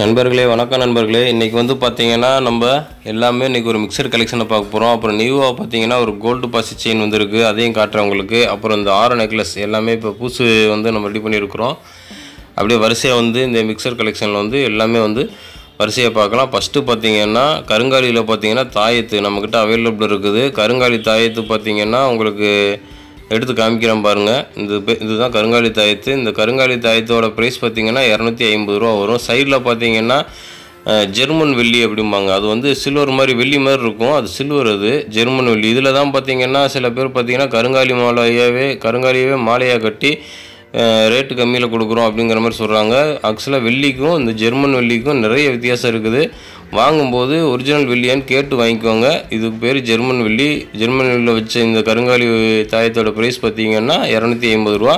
நண்பர்களே வணக்கம் நண்பர்களே. இன்றைக்கி வந்து பார்த்திங்கன்னா நம்ம எல்லாமே இன்றைக்கி ஒரு மிக்சர் கலெக்ஷனை பார்க்க போகிறோம். அப்புறம் நியூவாக பார்த்திங்கன்னா ஒரு கோல்டு பாசி செயின் வந்துருக்கு, அதையும் காட்டுறேன் உங்களுக்கு. அப்புறம் இந்த ஆரம் நெக்லஸ் எல்லாமே இப்போ புதுசு வந்து நம்ம ரெடி பண்ணியிருக்கிறோம். அப்படியே வரிசையாக வந்து இந்த மிக்சர் கலெக்ஷனில் வந்து எல்லாமே வந்து வரிசையாக பார்க்கலாம். ஃபஸ்ட்டு பார்த்திங்கன்னா கருங்காலியில் பார்த்திங்கன்னா தாயத்து நம்மக்கிட்ட அவைலபிள் இருக்குது. கருங்காலி தாயத்து பார்த்திங்கன்னா உங்களுக்கு எடுத்து காமிக்கிறேன் பாருங்கள். இதுதான் கருங்காலி தாயத்து. இந்த கருங்காலி தாயத்தோட ப்ரைஸ் பார்த்திங்கன்னா 250 ரூபா வரும். சைடில் பார்த்திங்கன்னா ஜெர்மன் வெள்ளி அப்படிம்பாங்க. அது வந்து சில்வர் மாதிரி வெள்ளி மாதிரி இருக்கும், அது சில்வர், அது ஜெர்மன் வெள்ளி. இதில் தான் பார்த்திங்கன்னா சில பேர் பார்த்திங்கன்னா கருங்காலியவே மாலையாக கட்டி ரேட்டு கம்மியில் கொடுக்குறோம் அப்படிங்கிற மாதிரி சொல்கிறாங்க. ஆக்சுவலாக வெள்ளிக்கும் இந்த ஜெர்மன் வெள்ளிக்கும் நிறைய வித்தியாசம் இருக்குது. வாங்கும்போது ஒரிஜினல் வெள்ளியான்னு கேட்டு வாங்கிக்கோங்க. இதுக்கு பேர் ஜெர்மன் வெள்ளி. ஜெர்மன் வெள்ளியில் வச்ச இந்த கருங்காலி தாயத்தோட ப்ரைஸ் பார்த்திங்கன்னா 250 ரூபா.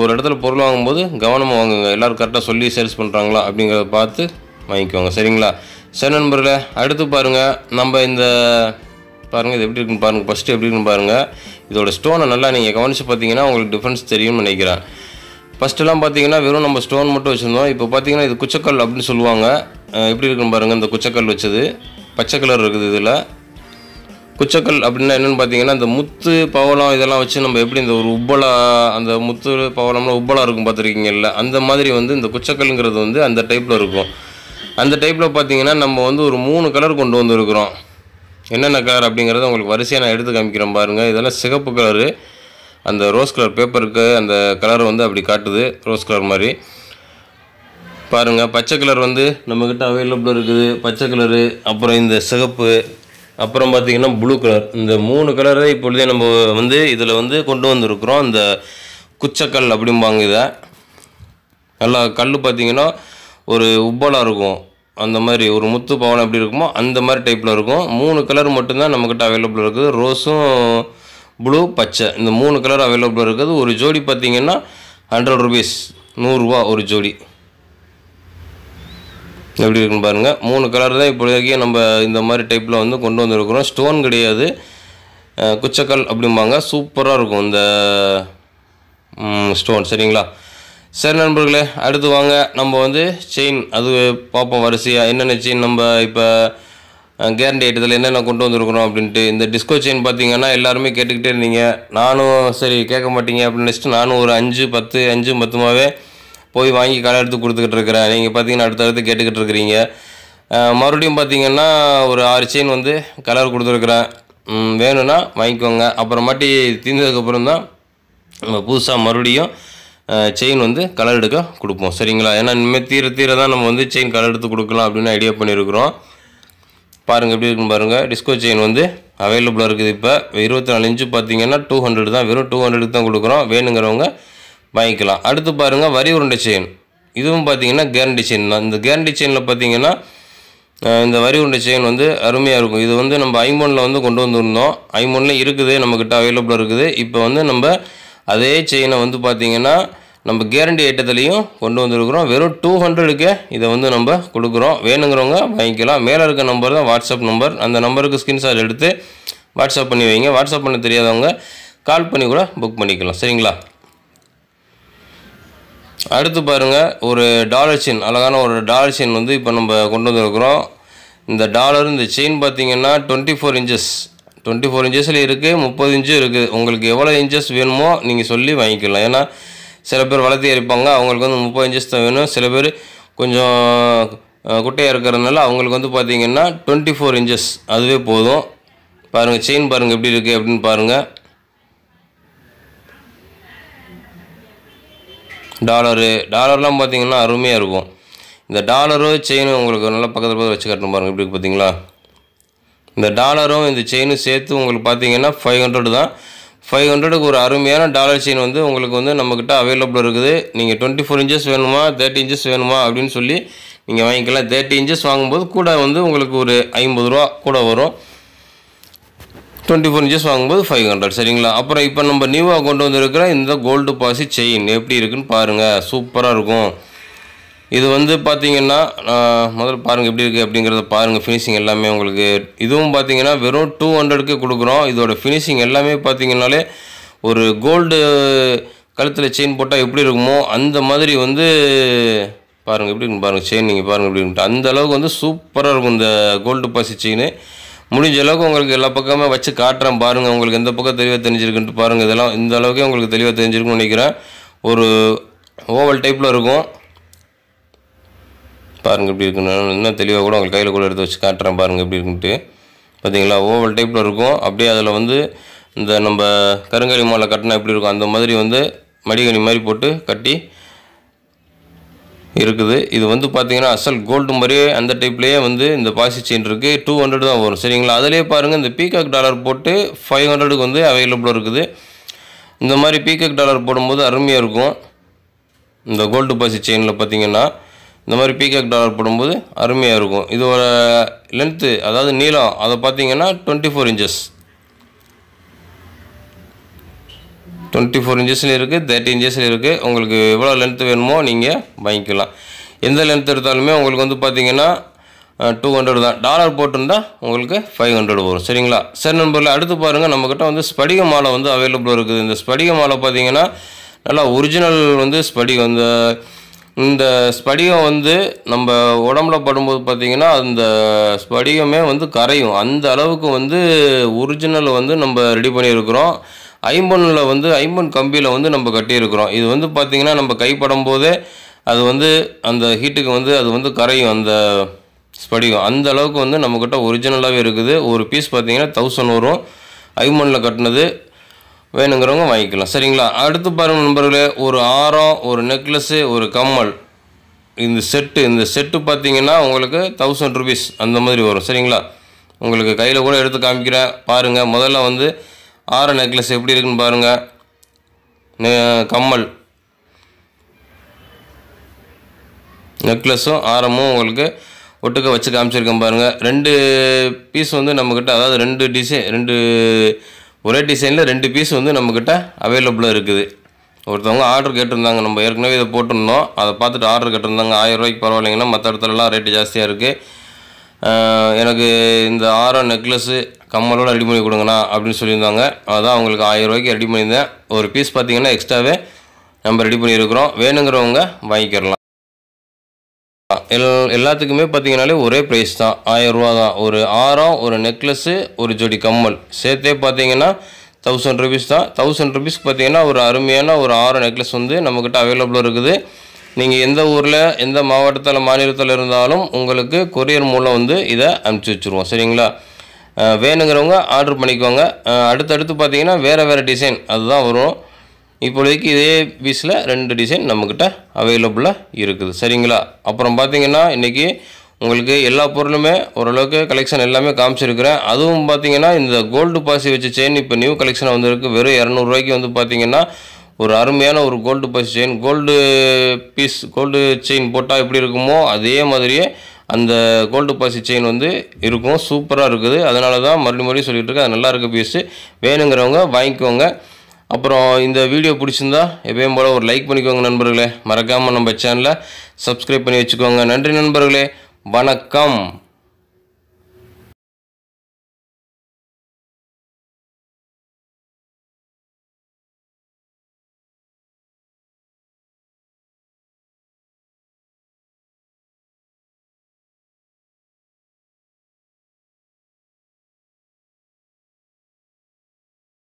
ஒரு இடத்துல பொருள் வாங்கும்போது கவனமாக வாங்குங்க. எல்லோரும் கரெக்டாக சொல்லி சேல்ஸ் பண்ணுறாங்களா அப்படிங்கிறத பார்த்து வாங்கிக்கோங்க, சரிங்களா? சரி நண்பர்களே, அடுத்து பாருங்கள். நம்ம இந்த பாருங்கள் இது எப்படி இருக்குன்னு பாருங்கள். ஃபஸ்ட்டு எப்படி இருக்குன்னு பாருங்கள். இதோட ஸ்டோனை நல்லா நீங்கள் கவனித்து பார்த்தீங்கன்னா உங்களுக்கு டிஃப்ரென்ஸ் தெரியும்னு நினைக்கிறேன். ஃபஸ்ட்டெல்லாம் பார்த்தீங்கன்னா வெறும் நம்ம ஸ்டோன் மட்டும் வச்சுருந்தோம். இப்போ பார்த்தீங்கன்னா இது குச்சக்கல் அப்படின்னு சொல்லுவாங்க. எப்படி இருக்குன்னு பாருங்கள். இந்த குச்சக்கல் வச்சது பச்சை கலர் இருக்குது. இதில் குச்சக்கல் அப்படின்னா என்னென்னு பார்த்தீங்கன்னா இந்த முத்து பவளம் இதெல்லாம் வச்சு நம்ம எப்படி இந்த ஒரு உப்பலாக அந்த முத்து பவளம்லாம் உப்பலாக இருக்கும் பார்த்துருக்கீங்கல்ல, அந்த மாதிரி வந்து இந்த குச்சக்கல்ங்கிறது வந்து அந்த டைப்பில் இருக்கும். அந்த டைப்பில் பார்த்தீங்கன்னா நம்ம வந்து ஒரு 3 கலர் கொண்டு வந்துருக்குறோம். என்னென்ன கலர் அப்படிங்கிறத உங்களுக்கு வரிசையாக நான் எடுத்து காமிக்கிறேன் பாருங்கள். இதெல்லாம் சிகப்பு கலரு, அந்த ரோஸ் கலர் பேப்பருக்கு அந்த கலர் வந்து அப்படி காட்டுது, ரோஸ் கலர் மாதிரி பாருங்கள். பச்சை கலர் வந்து நம்மக்கிட்ட அவைலபிள் இருக்குது, பச்சை கலரு. அப்புறம் இந்த சிகப்பு, அப்புறம் பார்த்திங்கன்னா ப்ளூ கலர். இந்த 3 கலரை இப்பொழுதே நம்ம வந்து இதில் வந்து கொண்டு வந்திருக்கிறோம். இந்த குச்சக்கல் அப்படிம்பாங்க. இதை நல்லா கல் பார்த்திங்கன்னா ஒரு உப்பலாக இருக்கும், அந்த மாதிரி ஒரு முத்து பவனம் எப்படி இருக்குமோ அந்த மாதிரி டைப்பில் இருக்கும். 3 கலர் மட்டும்தான் நம்மக்கிட்ட அவைலபிள் இருக்குது. ரோஸும் ப்ளூ பச்சை, இந்த 3 கலர் அவைலபிள் இருக்குது. ஒரு ஜோடி பார்த்திங்கன்னா 100 ருபீஸ், 100 ரூபா ஒரு ஜோடி. எப்படி இருக்குன்னு பாருங்கள். 3 கலர் தான் இப்போதைக்கு நம்ம இந்த மாதிரி டைப்பில் வந்து கொண்டு வந்துருக்குறோம். ஸ்டோன் கிடையாது, குச்சக்கல் அப்படிம்பாங்க. சூப்பராக இருக்கும் இந்த ஸ்டோன், சரிங்களா? சரி நண்பர்களே, அடுத்து வாங்க நம்ம வந்து செயின் அது பார்ப்போம் வரிசையாக. என்னென்ன செயின் நம்ம இப்போ கேரண்டி ஐட்டத்தில் என்னென்ன கொண்டு வந்துருக்குறோம் அப்படின்ட்டு. இந்த டிஸ்கோ செயின் பார்த்திங்கன்னா எல்லாருமே கேட்டுக்கிட்டே இருந்தீங்க. நானும் சரி கேட்க மாட்டீங்க அப்படின்னு நினச்சிட்டு நானும் ஒரு 5-10 போய் வாங்கி கடை எடுத்து கொடுத்துக்கிட்டு இருக்கிறேன். நீங்கள் பார்த்தீங்கன்னா அடுத்தடுத்து கேட்டுக்கிட்டு இருக்கிறீங்க. மறுபடியும் பார்த்திங்கன்னா ஒரு 6 செயின் வந்து கலர் கொடுத்துருக்குறேன். வேணும்னா வாங்கிக்கோங்க. அப்புறமாட்டி தீர்ந்ததுக்கப்புறம் தான் நம்ம புதுசாக மறுபடியும் செயின் வந்து கலர் எடுக்க கொடுப்போம், சரிங்களா? ஏன்னா இனிமேல் தீர தான் நம்ம வந்து செயின் கலர் எடுத்து கொடுக்கலாம் அப்படின்னு ஐடியா பண்ணியிருக்கிறோம். பாருங்கள் எப்படி இருக்குன்னு பாருங்கள். டிஸ்கோ செயின் வந்து அவைலபிளாக இருக்குது. இப்போ 24 இன்ச்சு பார்த்திங்கன்னா 200 தான், வெறும் 200க்கு தான் கொடுக்குறோம். வேணுங்கிறவங்க வாங்கிக்கலாம். அடுத்து பாருங்கள் வரி உருண்டை செயின். இதுவும் பார்த்திங்கன்னா கேரண்டி செயின் தான். இந்த கேரண்டி செயினில் பார்த்திங்கன்னா இந்த வரி உருண்டை செயின் வந்து அருமையாக இருக்கும். இது வந்து நம்ம ஐமோனில் வந்து கொண்டு வந்துருந்தோம். ஐமோனில் இருக்குது, நம்மக்கிட்ட அவைலபிளாக இருக்குது. இப்போ வந்து நம்ம அதே செயினை வந்து பார்த்திங்கன்னா நம்ம கேரண்டி ஐட்டத்துலேயும் கொண்டு வந்துருக்குறோம். வெறும் 200க்கே இதை வந்து நம்ம கொடுக்குறோம். வேணுங்கிறவங்க வாங்கிக்கலாம். மேலே இருக்க நம்பர் தான் வாட்ஸ்அப் நம்பர். அந்த நம்பருக்கு ஸ்க்ரீன்ஷாட் எடுத்து வாட்ஸ்அப் பண்ணி வைங்க. வாட்ஸ்அப் பண்ண தெரியாதவங்க கால் பண்ணி கூட புக் பண்ணிக்கலாம், சரிங்களா? அடுத்து பாருங்கள் ஒரு டாலர் செயின், அழகான ஒரு டாலர் செயின் வந்து இப்போ நம்ம கொண்டு வந்துருக்குறோம். இந்த டாலர் இந்த செயின் பார்த்திங்கன்னா 24 இன்ச்சஸ், 24 இன்ச்சஸில் இருக்குது, 30 இன்ச்சும் இருக்குது. உங்களுக்கு எவ்வளோ இன்ச்சஸ் வேணுமோ நீங்கள் சொல்லி வாங்கிக்கலாம். ஏன்னா சில பேர் வளர்த்தி இருப்பாங்க, அவங்களுக்கு வந்து 30 இன்ச்சஸ் தான் வேணும். சில பேர் கொஞ்சம் குட்டையாக இருக்கிறதுனால அவங்களுக்கு வந்து பார்த்திங்கன்னா 24 இன்ச்சஸ் அதுவே போதும். பாருங்கள் செயின் பாருங்கள் எப்படி இருக்குது அப்படின்னு பாருங்கள். டாலர்லாம் பார்த்திங்கன்னா அருமையாக இருக்கும். இந்த டாலரும் செயினும் உங்களுக்கு நல்லா பக்கத்தில் வச்சு காட்டணும் பாருங்கள் எப்படி இருக்குது பார்த்தீங்களா? இந்த டாலரும் இந்த செயினும் சேர்த்து உங்களுக்கு பார்த்திங்கன்னா 500 தான். 500க்கு ஒரு அருமையான டாலர் செயின் வந்து உங்களுக்கு வந்து நம்மக்கிட்ட அவைலபிள் இருக்குது. நீங்கள் 24 இன்ச்சஸ் வேணுமா 30 இன்ச்சஸ் வேணுமா அப்படின்னு சொல்லி நீங்கள் வாங்கிக்கலாம். 30 இன்ச்சஸ் வாங்கும்போது கூட வந்து உங்களுக்கு ஒரு 50 ரூபா கூட வரும். 24 இன்ச்சஸ் வாங்கும்போது 500, சரிங்களா? அப்புறம் இப்போ நம்ம நியூவாக கொண்டு வந்துருக்கிற இந்த கோல்டு பாசி செயின் எப்படி இருக்குன்னு பாருங்கள். சூப்பராக இருக்கும். இது வந்து பார்த்திங்கன்னா முதல்ல பாருங்கள் எப்படி இருக்குது அப்படிங்கிறத பாருங்கள். ஃபினிஷிங் எல்லாமே உங்களுக்கு இதுவும் பார்த்திங்கன்னா வெறும் 200க்கு கொடுக்குறோம். இதோட ஃபினிஷிங் எல்லாமே பார்த்திங்கனாலே ஒரு கோல்டு கழுத்தில் செயின் போட்டால் எப்படி இருக்குமோ அந்த மாதிரி வந்து பாருங்கள் எப்படி இருக்குன்னு பாருங்கள், செயின் நீங்கள் பாருங்கள் எப்படி இருக்குன்ட்டு. அந்த அளவுக்கு வந்து சூப்பராக இருக்கும் இந்த கோல்டு பாசி செயின். முடிஞ்ச அளவுக்கு உங்களுக்கு எல்லா பக்கமே வச்சு காட்டுறேன் பாருங்கள், உங்களுக்கு எந்த பக்கம் தெளிவாக தெரிஞ்சிருக்குன்ட்டு பாருங்கள். இதெல்லாம் இந்த அளவுக்கே உங்களுக்கு தெளிவாக தெரிஞ்சிருக்குன்னு நினைக்கிறேன். ஒரு ஓவல் டைப்பில் இருக்கும் பாருங்கள் எப்படி இருக்குன்னு. இன்னும் தெளிவாக கூட உங்களுக்கு கையில் கூட எடுத்து வச்சு காட்டுறேன் பாருங்கள் எப்படி இருக்குன்ட்டு. பார்த்தீங்களா, ஓவல் டைப்பில் இருக்கும். அப்படியே அதில் வந்து இந்த நம்ம கருங்காலி மாலை கட்டினா எப்படி இருக்கும் அந்த மாதிரி வந்து மடிகணி மாதிரி போட்டு கட்டி இருக்குது. இது வந்து பார்த்தீங்கன்னா அசல் கோல்டு மாதிரியே அந்த டைப்லேயே வந்து இந்த பாசி செயின் இருக்குது. 200 தான் வரும் சரிங்களா. அதிலே பாருங்கள் இந்த பீகாக் டாலர் போட்டு 500க்கு வந்து அவைலபிளாக இருக்குது. இந்த மாதிரி பீகாக் டாலர் போடும்போது அருமையாக இருக்கும். இந்த கோல்டு பாசி செயினில் பார்த்தீங்கன்னா இந்த மாதிரி பீகாக் டாலர் போடும்போது அருமையாக இருக்கும். இதோட லென்த்து அதாவது நீளம் அதை பார்த்தீங்கன்னா 24 இன்ச்சஸ் 24 இன்ச்சஸில் இருக்குது, 30 இன்ச்சஸில் இருக்குது. உங்களுக்கு எவ்வளோ லென்த்து வேணுமோ நீங்கள் வாங்கிக்கலாம். எந்த லென்த் எடுத்தாலுமே உங்களுக்கு வந்து பார்த்தீங்கன்னா 200 தான். டாலர் போட்டிருந்தா உங்களுக்கு 500 வரும் சரிங்களா. சரி நண்பர்களே, அடுத்து பாருங்கள் நம்மக்கிட்ட வந்து ஸ்படிக மாலை வந்து அவைலபிளாக இருக்குது. இந்த ஸ்படிக மாலை பார்த்தீங்கன்னா நல்லா ஒரிஜினல் வந்து ஸ்படிகம். இந்த ஸ்படிகம் வந்து நம்ம உடம்புல படும்போது பார்த்திங்கன்னா அந்த ஸ்படிகமே வந்து கரையும். அந்த அளவுக்கு வந்து ஒரிஜினல் வந்து நம்ம ரெடி பண்ணியிருக்கிறோம். ஐம்பொன்னில் வந்து ஐம்பொன் கம்பியில் வந்து நம்ம கட்டியிருக்கிறோம். இது வந்து பார்த்திங்கன்னா நம்ம கைப்படும் போதே அது வந்து அந்த ஹீட்டுக்கு வந்து அது வந்து கரையும் அந்த ஸ்படிகம். அந்த அளவுக்கு வந்து நம்மக்கிட்ட ஒரிஜினலாகவே இருக்குது. ஒரு பீஸ் பார்த்திங்கன்னா 1000 வரும். ஐம்பொன்னில் கட்டினது வேணுங்கிறவங்க வாங்கிக்கலாம் சரிங்களா. அடுத்து பாருங்கள் நண்பர்களே, ஒரு ஆரம், ஒரு நெக்லஸ்ஸு, ஒரு கம்மல், இந்த செட்டு பார்த்தீங்கன்னா உங்களுக்கு 1000 ருபீஸ் அந்த மாதிரி வரும் சரிங்களா. உங்களுக்கு கையில் கூட எடுத்து காமிக்கிறேன் பாருங்கள். முதல்ல வந்து ஆரம் நெக்லஸ் எப்படி இருக்குன்னு பாருங்கள். கம்மல் நெக்லஸும் ஆரமும் உங்களுக்கு ஒட்டுக்க வச்சு காமிச்சிருக்கேன் பாருங்கள். 2 பீஸ் வந்து நம்மக்கிட்ட, அதாவது 2 டிசைன், ஒரே டிசைனில் 2 பீஸ் வந்து நம்மக்கிட்ட அவைலபிளாக இருக்குது. ஒருத்தவங்க ஆர்டர் கேட்டிருந்தாங்க, நம்ம ஏற்கனவே இதை போட்டிருந்தோம், அதை பார்த்துட்டு ஆர்டர் கேட்டிருந்தாங்க. 1000 ரூபாய்க்கு பரவாயில்லைங்கன்னா மற்ற இடத்துலலாம் ரேட்டு ஜாஸ்தியாக இருக்குது, எனக்கு இந்த ஆரம் நெக்லஸ்ஸு கம்மலோடு ரெடி பண்ணி கொடுங்கண்ணா அப்படின்னு சொல்லியிருந்தாங்க. அதான் அவங்களுக்கு 1000 ரூபாய்க்கு ரெடி பண்ணியிருந்தேன். ஒரு பீஸ் பார்த்திங்கன்னா எக்ஸ்ட்ராவே நம்ம ரெடி பண்ணியிருக்கிறோம். வேணுங்கிறவங்க வாங்கிக்கிறலாம். எல்லாத்துக்குமே பார்த்தீங்கன்னாலே ஒரே ப்ரைஸ் தான், 1000 ரூபா தான். ஒரு ஆரம், ஒரு நெக்லஸ்ஸு, ஒரு ஜோடி கம்மல் சேர்த்தே பார்த்தீங்கன்னா 1000 ருபீஸ் தான். 1000 ருபீஸ்க்கு பார்த்தீங்கன்னா ஒரு அருமையான ஒரு ஆரம் நெக்லஸ் வந்து நம்மக்கிட்ட அவைலபிளாக இருக்குது. நீங்கள் எந்த ஊரில், எந்த மாவட்டத்தில், மாநிலத்தில் இருந்தாலும் உங்களுக்கு கொரியர் மூலம் வந்து இதை அனுப்பிச்சி வச்சுருவோம் சரிங்களா. வேணுங்கிறவங்க ஆர்டர் பண்ணிக்கோங்க. அடுத்தடுத்து பார்த்தீங்கன்னா வேறு டிசைன் அதுதான் வரும். இப்போதைக்கு இதே பீஸில் 2 டிசைன் நம்மக்கிட்ட அவைலபிளாக இருக்குது சரிங்களா. அப்புறம் பார்த்திங்கன்னா இன்றைக்கி உங்களுக்கு எல்லா பொருளுமே ஓரளவுக்கு கலெக்ஷன் எல்லாமே காமிச்சிருக்கிறேன். அதுவும் பார்த்திங்கன்னா இந்த கோல்டு பாசி வச்ச செயின் இப்போ நியூ கலெக்ஷனாக வந்திருக்கு. வெறும் 200 ரூபாய்க்கு வந்து பார்த்திங்கன்னா ஒரு அருமையான ஒரு கோல்டு பாசி செயின், கோல்டு செயின் போட்டால் எப்படி இருக்குமோ அதே மாதிரியே அந்த கோல்டு பாசி செயின் வந்து இருக்கும். சூப்பராக இருக்குது. அதனால தான் மறுபடியும் சொல்லிகிட்டு இருக்கேன், அது நல்லா இருக்குது பீஸு. வேணுங்கிறவங்க வாங்கிக்கோங்க. அப்புறம் இந்த வீடியோ பிடிச்சிருந்தா எப்பயும் போல் ஒரு லைக் பண்ணிக்கோங்க நண்பர்களே. மறக்காமல் நம்ம சேனலை சப்ஸ்கிரைப் பண்ணி வச்சுக்கோங்க. நன்றி நண்பர்களே, வணக்கம்.